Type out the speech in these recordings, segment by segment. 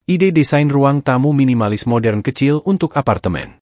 Ide desain ruang tamu minimalis modern kecil untuk apartemen.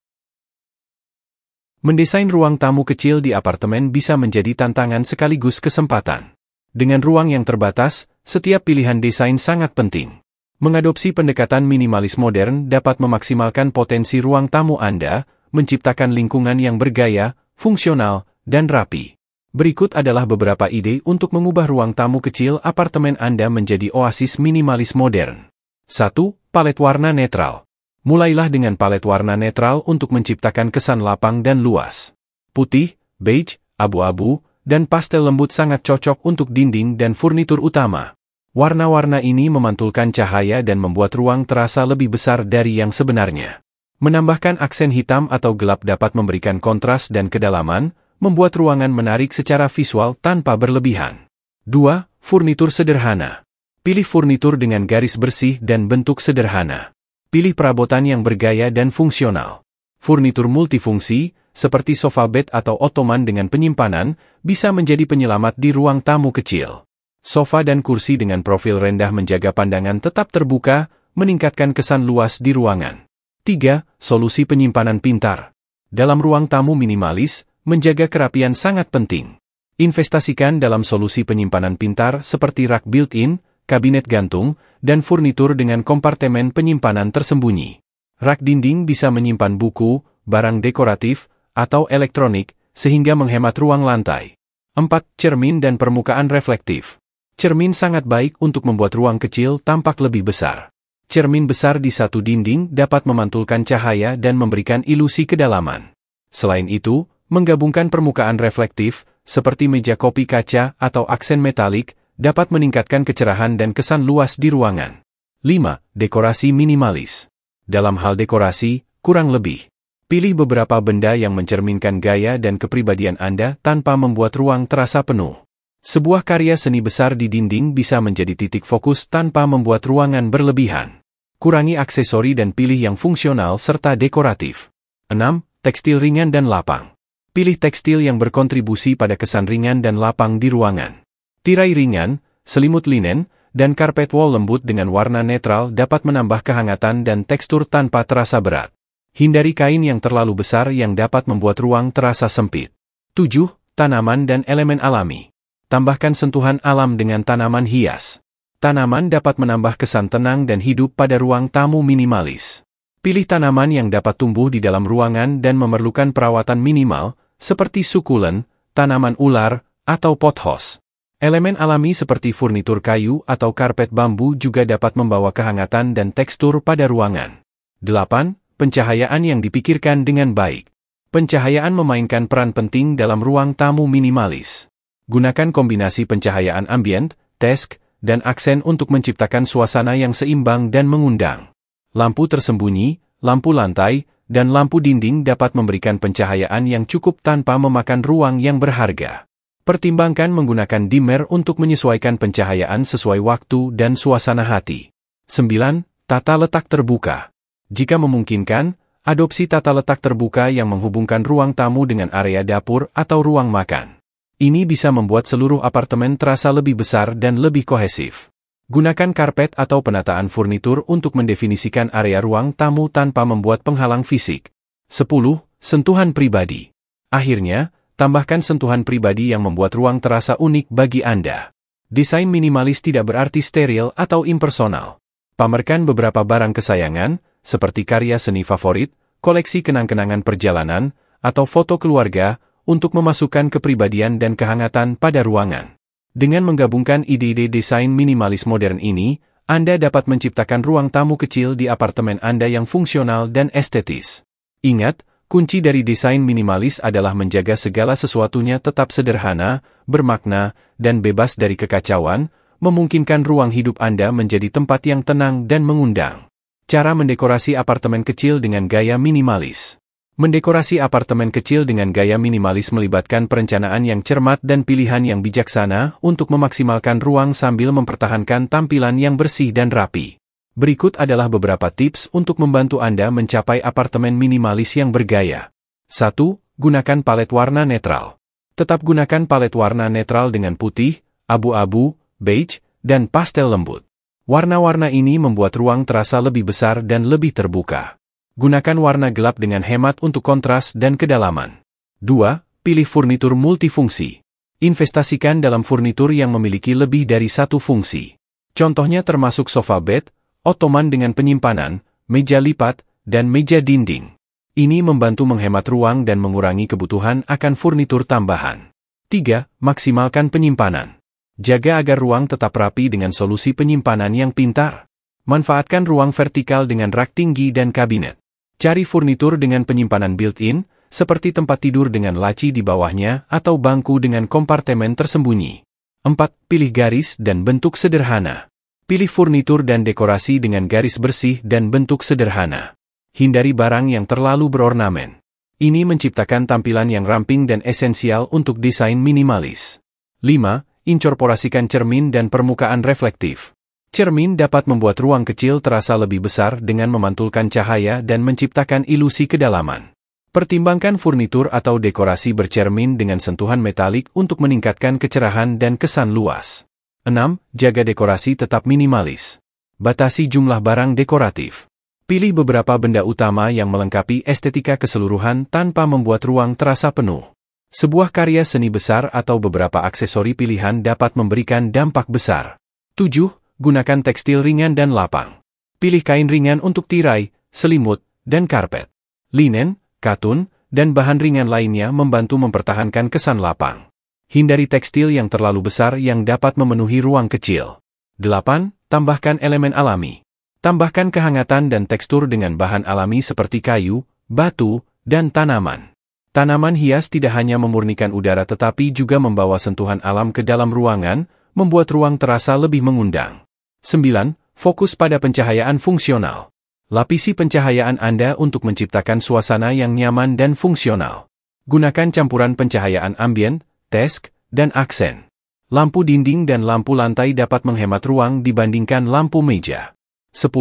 Mendesain ruang tamu kecil di apartemen bisa menjadi tantangan sekaligus kesempatan. Dengan ruang yang terbatas, setiap pilihan desain sangat penting. Mengadopsi pendekatan minimalis modern dapat memaksimalkan potensi ruang tamu Anda, menciptakan lingkungan yang bergaya, fungsional, dan rapi. Berikut adalah beberapa ide untuk mengubah ruang tamu kecil apartemen Anda menjadi oasis minimalis modern. 1. Palet warna netral. Mulailah dengan palet warna netral untuk menciptakan kesan lapang dan luas. Putih, beige, abu-abu, dan pastel lembut sangat cocok untuk dinding dan furnitur utama. Warna-warna ini memantulkan cahaya dan membuat ruang terasa lebih besar dari yang sebenarnya. Menambahkan aksen hitam atau gelap dapat memberikan kontras dan kedalaman, membuat ruangan menarik secara visual tanpa berlebihan. 2. Furnitur sederhana. Pilih furnitur dengan garis bersih dan bentuk sederhana. Pilih perabotan yang bergaya dan fungsional. Furnitur multifungsi, seperti sofa bed atau ottoman dengan penyimpanan, bisa menjadi penyelamat di ruang tamu kecil. Sofa dan kursi dengan profil rendah menjaga pandangan tetap terbuka, meningkatkan kesan luas di ruangan. 3. Solusi penyimpanan pintar. Dalam ruang tamu minimalis, menjaga kerapian sangat penting. Investasikan dalam solusi penyimpanan pintar seperti rak built-in, kabinet gantung, dan furnitur dengan kompartemen penyimpanan tersembunyi. Rak dinding bisa menyimpan buku, barang dekoratif, atau elektronik, sehingga menghemat ruang lantai. 4. Cermin dan permukaan reflektif. Cermin sangat baik untuk membuat ruang kecil tampak lebih besar. Cermin besar di satu dinding dapat memantulkan cahaya dan memberikan ilusi kedalaman. Selain itu, menggabungkan permukaan reflektif, seperti meja kopi kaca atau aksen metalik, dapat meningkatkan kecerahan dan kesan luas di ruangan. 5. Dekorasi minimalis. Dalam hal dekorasi, kurang lebih. Pilih beberapa benda yang mencerminkan gaya dan kepribadian Anda tanpa membuat ruang terasa penuh. Sebuah karya seni besar di dinding bisa menjadi titik fokus tanpa membuat ruangan berlebihan. Kurangi aksesori dan pilih yang fungsional serta dekoratif. 6. Tekstil ringan dan lapang. Pilih tekstil yang berkontribusi pada kesan ringan dan lapang di ruangan. Tirai ringan, selimut linen, dan karpet wall lembut dengan warna netral dapat menambah kehangatan dan tekstur tanpa terasa berat. Hindari kain yang terlalu besar yang dapat membuat ruang terasa sempit. 7. Tanaman dan elemen alami. Tambahkan sentuhan alam dengan tanaman hias. Tanaman dapat menambah kesan tenang dan hidup pada ruang tamu minimalis. Pilih tanaman yang dapat tumbuh di dalam ruangan dan memerlukan perawatan minimal, seperti sukulen, tanaman ular, atau pothos. Elemen alami seperti furnitur kayu atau karpet bambu juga dapat membawa kehangatan dan tekstur pada ruangan. 8. Pencahayaan yang dipikirkan dengan baik. Pencahayaan memainkan peran penting dalam ruang tamu minimalis. Gunakan kombinasi pencahayaan ambient, desk, dan aksen untuk menciptakan suasana yang seimbang dan mengundang. Lampu tersembunyi, lampu lantai, dan lampu dinding dapat memberikan pencahayaan yang cukup tanpa memakan ruang yang berharga. Pertimbangkan menggunakan dimmer untuk menyesuaikan pencahayaan sesuai waktu dan suasana hati. 9. Tata letak terbuka. Jika memungkinkan, adopsi tata letak terbuka yang menghubungkan ruang tamu dengan area dapur atau ruang makan. Ini bisa membuat seluruh apartemen terasa lebih besar dan lebih kohesif. Gunakan karpet atau penataan furnitur untuk mendefinisikan area ruang tamu tanpa membuat penghalang fisik. 10. Sentuhan pribadi. Akhirnya, tambahkan sentuhan pribadi yang membuat ruang terasa unik bagi Anda. Desain minimalis tidak berarti steril atau impersonal. Pamerkan beberapa barang kesayangan, seperti karya seni favorit, koleksi kenang-kenangan perjalanan, atau foto keluarga, untuk memasukkan kepribadian dan kehangatan pada ruangan. Dengan menggabungkan ide-ide desain minimalis modern ini, Anda dapat menciptakan ruang tamu kecil di apartemen Anda yang fungsional dan estetis. Ingat, kunci dari desain minimalis adalah menjaga segala sesuatunya tetap sederhana, bermakna, dan bebas dari kekacauan, memungkinkan ruang hidup Anda menjadi tempat yang tenang dan mengundang. Cara mendekorasi apartemen kecil dengan gaya minimalis. Mendekorasi apartemen kecil dengan gaya minimalis melibatkan perencanaan yang cermat dan pilihan yang bijaksana untuk memaksimalkan ruang sambil mempertahankan tampilan yang bersih dan rapi. Berikut adalah beberapa tips untuk membantu Anda mencapai apartemen minimalis yang bergaya. 1. Gunakan palet warna netral. Tetap gunakan palet warna netral dengan putih, abu-abu, beige, dan pastel lembut. Warna-warna ini membuat ruang terasa lebih besar dan lebih terbuka. Gunakan warna gelap dengan hemat untuk kontras dan kedalaman. 2. Pilih furnitur multifungsi. Investasikan dalam furnitur yang memiliki lebih dari satu fungsi. Contohnya termasuk sofa bed, ottoman dengan penyimpanan, meja lipat, dan meja dinding. Ini membantu menghemat ruang dan mengurangi kebutuhan akan furnitur tambahan. 3. Maksimalkan penyimpanan. Jaga agar ruang tetap rapi dengan solusi penyimpanan yang pintar. Manfaatkan ruang vertikal dengan rak tinggi dan kabinet. Cari furnitur dengan penyimpanan built-in, seperti tempat tidur dengan laci di bawahnya atau bangku dengan kompartemen tersembunyi. 4. Pilih garis dan bentuk sederhana. Pilih furnitur dan dekorasi dengan garis bersih dan bentuk sederhana. Hindari barang yang terlalu berornamen. Ini menciptakan tampilan yang ramping dan esensial untuk desain minimalis. 5. Inkorporasikan cermin dan permukaan reflektif. Cermin dapat membuat ruang kecil terasa lebih besar dengan memantulkan cahaya dan menciptakan ilusi kedalaman. Pertimbangkan furnitur atau dekorasi bercermin dengan sentuhan metalik untuk meningkatkan kecerahan dan kesan luas. 6. Jaga dekorasi tetap minimalis. Batasi jumlah barang dekoratif. Pilih beberapa benda utama yang melengkapi estetika keseluruhan tanpa membuat ruang terasa penuh. Sebuah karya seni besar atau beberapa aksesori pilihan dapat memberikan dampak besar. 7. Gunakan tekstil ringan dan lapang. Pilih kain ringan untuk tirai, selimut, dan karpet. Linen, katun, dan bahan ringan lainnya membantu mempertahankan kesan lapang. Hindari tekstil yang terlalu besar yang dapat memenuhi ruang kecil. 8. Tambahkan elemen alami. Tambahkan kehangatan dan tekstur dengan bahan alami seperti kayu, batu, dan tanaman. Tanaman hias tidak hanya memurnikan udara tetapi juga membawa sentuhan alam ke dalam ruangan, membuat ruang terasa lebih mengundang. 9. Fokus pada pencahayaan fungsional. Lapisi pencahayaan Anda untuk menciptakan suasana yang nyaman dan fungsional. Gunakan campuran pencahayaan ambien, desk, dan aksen. Lampu dinding dan lampu lantai dapat menghemat ruang dibandingkan lampu meja. 10.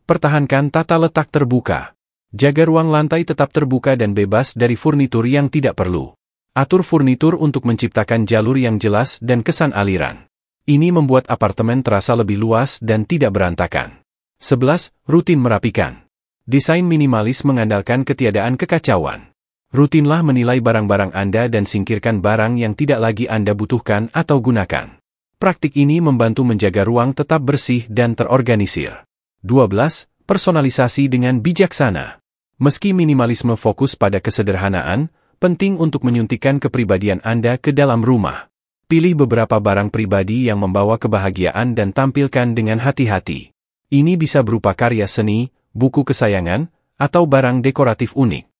Pertahankan tata letak terbuka. Jaga ruang lantai tetap terbuka dan bebas dari furnitur yang tidak perlu. Atur furnitur untuk menciptakan jalur yang jelas dan kesan aliran. Ini membuat apartemen terasa lebih luas dan tidak berantakan. 11. Rutin merapikan. Desain minimalis mengandalkan ketiadaan kekacauan. Rutinlah menilai barang-barang Anda dan singkirkan barang yang tidak lagi Anda butuhkan atau gunakan. Praktik ini membantu menjaga ruang tetap bersih dan terorganisir. 12. Personalisasi dengan bijaksana. Meski minimalisme fokus pada kesederhanaan, penting untuk menyuntikkan kepribadian Anda ke dalam rumah. Pilih beberapa barang pribadi yang membawa kebahagiaan dan tampilkan dengan hati-hati. Ini bisa berupa karya seni, buku kesayangan, atau barang dekoratif unik.